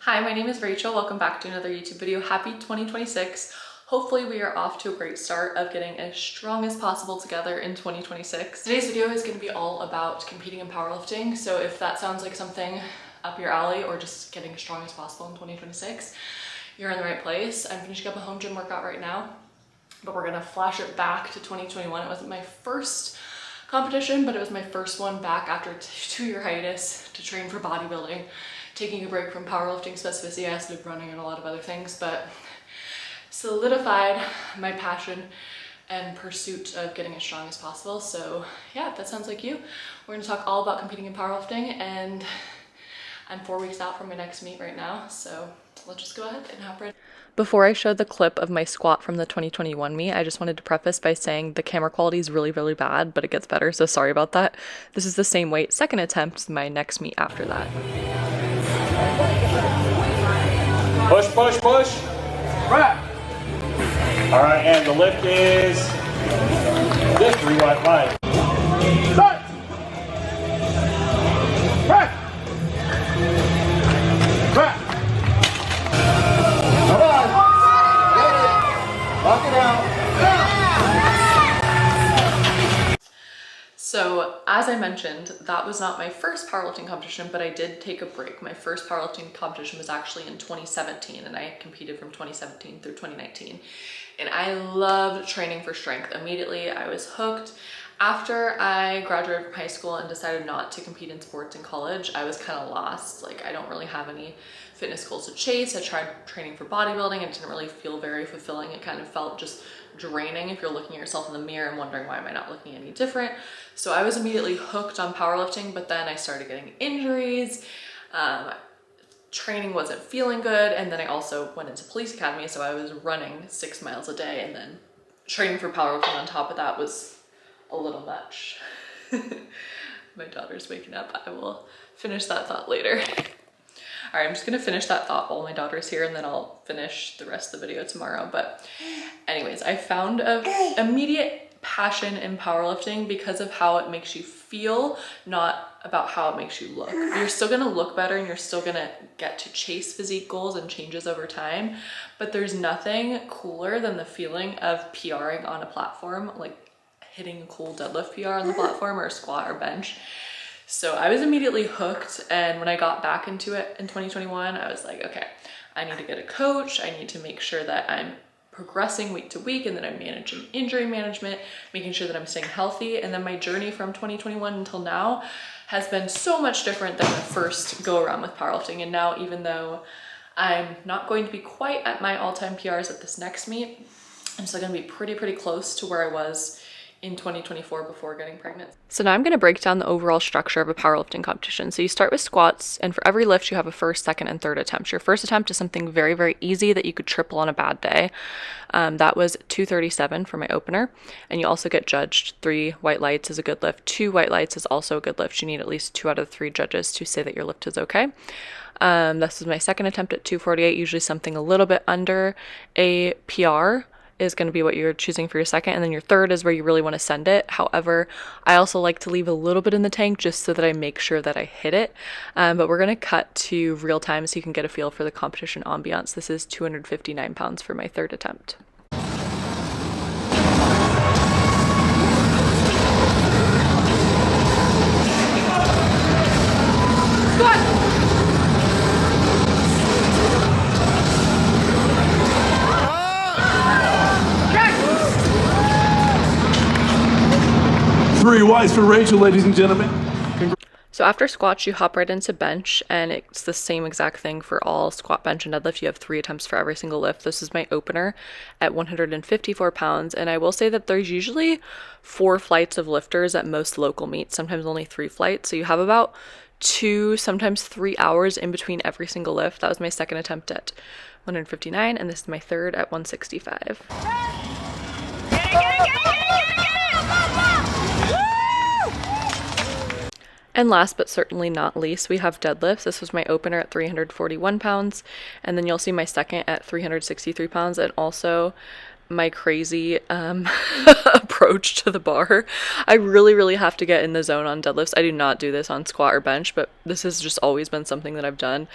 Hi, my name is Rachel. Welcome back to another YouTube video. Happy 2026. Hopefully we are off to a great start of getting as strong as possible together in 2026. Today's video is going to be all about competing in powerlifting. So if that sounds like something up your alley or just getting as strong as possible in 2026, you're in the right place. I'm finishing up a home gym workout right now, but we're going to flash it back to 2021. It wasn't my first competition, but it was my first one back after a 2-year hiatus to train for bodybuilding. Taking a break from powerlifting specificity, I started running and a lot of other things, but solidified my passion and pursuit of getting as strong as possible. So yeah, if that sounds like you, we're gonna talk all about competing in powerlifting, and I'm 4 weeks out from my next meet right now. So let's just go ahead and hop right. Before I show the clip of my squat from the 2021 meet, I just wanted to preface by saying the camera quality is really, really bad, but it gets better, so sorry about that. This is the same weight, second attempt, as my next meet after that. Push, push, push. Right. All right, and the lift is this 3 wide line. Start. Right. Right. Come on. Get it. Lock it out. So as I mentioned, that was not my first powerlifting competition, but I did take a break. My first powerlifting competition was actually in 2017, and I competed from 2017 through 2019. And I loved training for strength. Immediately, I was hooked. After I graduated from high school and decided not to compete in sports in college, I was kind of lost. Like, I don't really have any fitness goals to chase. I tried training for bodybuilding. It didn't really feel very fulfilling. It kind of felt just draining if you're looking at yourself in the mirror and wondering, why am I not looking any different? So I was immediately hooked on powerlifting, but then I started getting injuries. Training wasn't feeling good. And then I also went into police academy. So I was running 6 miles a day, and then training for powerlifting on top of that was a little much. My daughter's waking up. I will finish that thought later. All right, I'm just gonna finish that thought while my daughter's here, and then I'll finish the rest of the video tomorrow. But anyways, I found an immediate passion in powerlifting because of how it makes you feel, not about how it makes you look. You're still gonna look better and you're still gonna get to chase physique goals and changes over time, but there's nothing cooler than the feeling of PRing on a platform, like hitting a cool deadlift PR on the platform or a squat or bench. So I was immediately hooked, and when I got back into it in 2021, I was like, okay, I need to get a coach. I need to make sure that I'm progressing week to week, and that I'm managing injury management, making sure that I'm staying healthy. And then my journey from 2021 until now has been so much different than the first go around with powerlifting. And now, even though I'm not going to be quite at my all-time PRs at this next meet, I'm still gonna be pretty close to where I was in 2024 before getting pregnant. So now I'm going to break down the overall structure of a powerlifting competition. So you start with squats, and for every lift you have a first, second, and third attempt. Your first attempt is something very easy that you could triple on a bad day. That was 237 for my opener, and you also get judged. 3 white lights is a good lift. 2 white lights is also a good lift. You need at least 2 out of 3 judges to say that your lift is okay. This was my second attempt at 248, usually something a little bit under a PR is going to be what you're choosing for your second, and then your third is where you really want to send it. However, I also like to leave a little bit in the tank just so that I make sure that I hit it. But we're going to cut to real time so you can get a feel for the competition ambiance. This is 259 pounds for my third attempt. Squat! 3 wides for Rachel, ladies and gentlemen. So after squats, you hop right into bench, and it's the same exact thing for all squat, bench, and deadlift. You have 3 attempts for every single lift. This is my opener at 154 pounds, and I will say that there's usually 4 flights of lifters at most local meets, sometimes only 3 flights. So you have about 2, sometimes 3 hours in between every single lift. That was my second attempt at 159, and this is my third at 165. And last but certainly not least, we have deadlifts. This was my opener at 341 pounds, and then you'll see my second at 363 pounds, and also my crazy approach to the bar. I really have to get in the zone on deadlifts. I do not do this on squat or bench, but this has just always been something that I've done.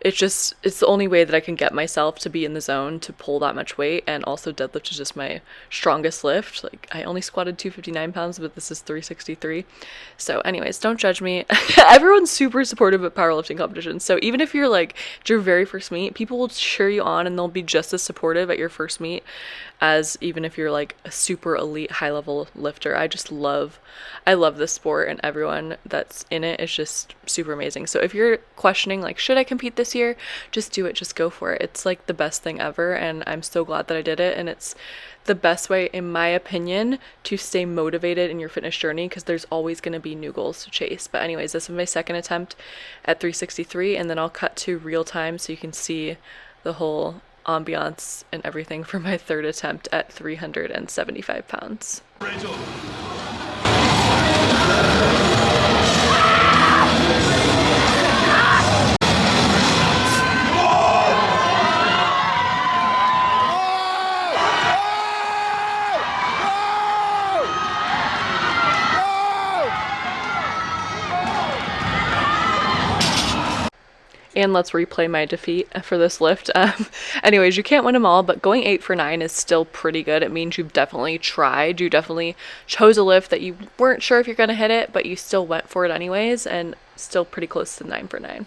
It's the only way that I can get myself to be in the zone to pull that much weight, and also deadlift is just my strongest lift. Like, I only squatted 259 pounds, but this is 363. So anyways, don't judge me. Everyone's super supportive at powerlifting competitions. So even if you're like, it's your very first meet, people will cheer you on and they'll be just as supportive at your first meet as even if you're like a super elite high level lifter. I love this sport, and everyone that's in it is just super amazing. So if you're questioning like, should I compete this year, just do it, just go for it. It's like the best thing ever, and I'm so glad that I did it. And it's the best way, in my opinion, to stay motivated in your fitness journey, because there's always going to be new goals to chase. But anyways, this is my second attempt at 363, and then I'll cut to real time so you can see the whole ambiance and everything for my third attempt at 375 pounds. Rachel. And let's replay my defeat for this lift. Anyways, you can't win them all, but going 8 for 9 is still pretty good. It means you've definitely tried. You definitely chose a lift that you weren't sure if you're going to hit it, but you still went for it anyways, and still pretty close to 9 for 9.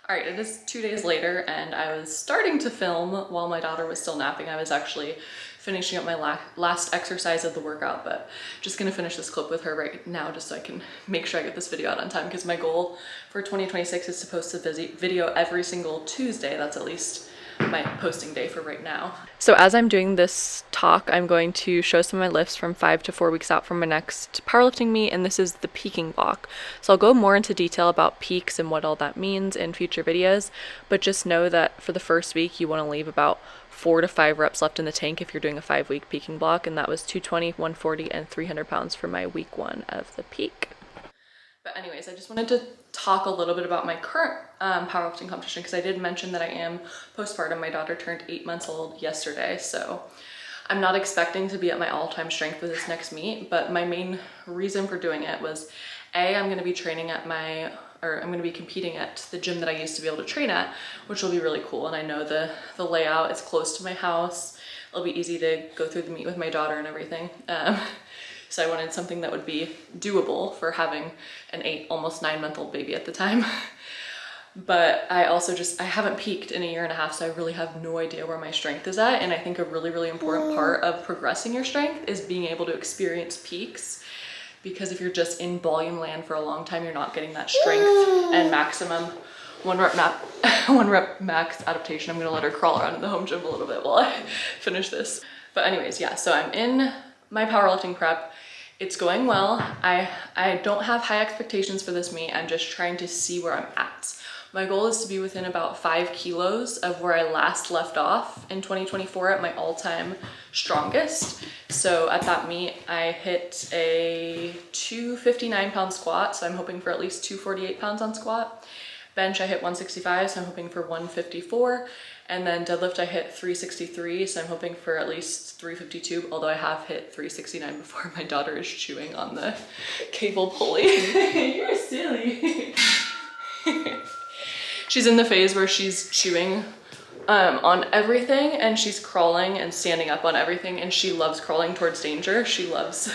All right, it is 2 days later, and I was starting to film while my daughter was still napping. I was actually finishing up my last exercise of the workout, but just gonna finish this clip with her right now just so I can make sure I get this video out on time, because my goal for 2026 is to post a video every single Tuesday. That's at least my posting day for right now. So as I'm doing this talk, I'm going to show some of my lifts from 5 to 4 weeks out from my next powerlifting meet, and this is the peaking block. So I'll go more into detail about peaks and what all that means in future videos, but just know that for the first week you want to leave about 4 to 5 reps left in the tank if you're doing a 5-week peaking block, and that was 220, 140, and 300 pounds for my week 1 of the peak. But anyways, I just wanted to talk a little bit about my current powerlifting competition, because I did mention that I am postpartum. My daughter turned 8 months old yesterday, so I'm not expecting to be at my all-time strength for this next meet, but my main reason for doing it was, I'm going to be training at I'm going to be competing at the gym that I used to be able to train at, which will be really cool. And I know the layout is close to my house. It'll be easy to go through the meet with my daughter and everything. So I wanted something that would be doable for having an 8, almost 9-month-old baby at the time. But I also I haven't peaked in a year and a half, so I really have no idea where my strength is at. And I think a really important part of progressing your strength is being able to experience peaks. Because if you're just in volume land for a long time, you're not getting that strength and maximum one rep max adaptation. I'm gonna let her crawl around in the home gym a little bit while I finish this. But anyways, yeah, so I'm in my powerlifting prep. It's going well. I don't have high expectations for this meet. I'm just trying to see where I'm at. My goal is to be within about 5 kilos of where I last left off in 2024 at my all-time strongest. So at that meet, I hit a 259 pound squat. So I'm hoping for at least 248 pounds on squat. Bench, I hit 165, so I'm hoping for 154. And then deadlift, I hit 363, so I'm hoping for at least 352, although I have hit 369 before. My daughter is chewing on the cable pulley. You're silly. She's in the phase where she's chewing on everything, and she's crawling and standing up on everything, and she loves crawling towards danger. She loves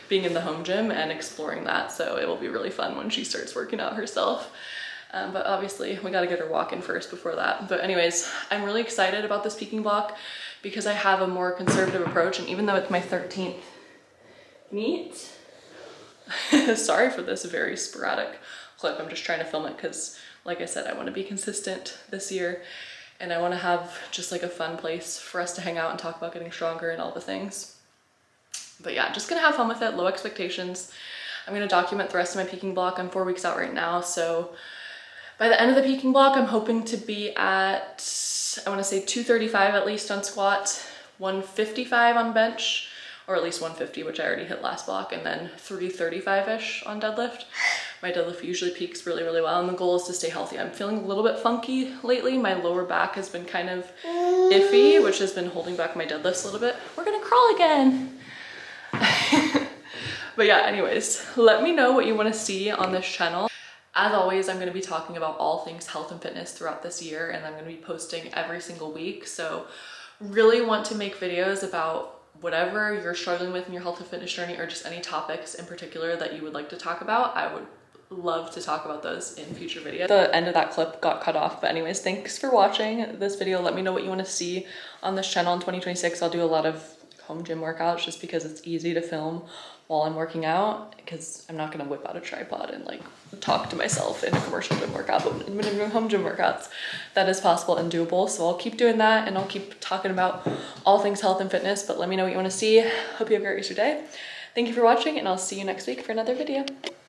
being in the home gym and exploring that, so it will be really fun when she starts working out herself. But obviously we got to get her walking first before that. But anyways, I'm really excited about this peaking block because I have a more conservative approach, and even though it's my 13th meet, sorry for this very sporadic clip. I'm just trying to film it because, like I said, I want to be consistent this year, and I want to have just like a fun place for us to hang out and talk about getting stronger and all the things. But yeah, just gonna have fun with it, low expectations. I'm gonna document the rest of my peaking block. I'm 4 weeks out right now, so by the end of the peaking block, I'm hoping to be at, I want to say 235 at least on squat, 155 on bench, or at least 150, which I already hit last block, and then 335-ish on deadlift. my deadlift usually peaks really, really well, and the goal is to stay healthy. I'm feeling a little bit funky lately. My lower back has been kind of iffy, which has been holding back my deadlifts a little bit. We're gonna crawl again. But yeah, anyways, let me know what you want to see on this channel. As always, I'm going to be talking about all things health and fitness throughout this year, and I'm going to be posting every single week. So really want to make videos about whatever you're struggling with in your health and fitness journey, or just any topics in particular that you would like to talk about. I would love to talk about those in future videos. The end of that clip got cut off, but anyways, thanks for watching this video. Let me know what you want to see on this channel in 2026. I'll do a lot of home gym workouts just because it's easy to film while I'm working out, because I'm not gonna whip out a tripod and like talk to myself in a commercial gym workout. But when I'm doing home gym workouts, that is possible and doable. So I'll keep doing that, and I'll keep talking about all things health and fitness. But let me know what you want to see. Hope you have a great rest of your day. Thank you for watching, and I'll see you next week for another video.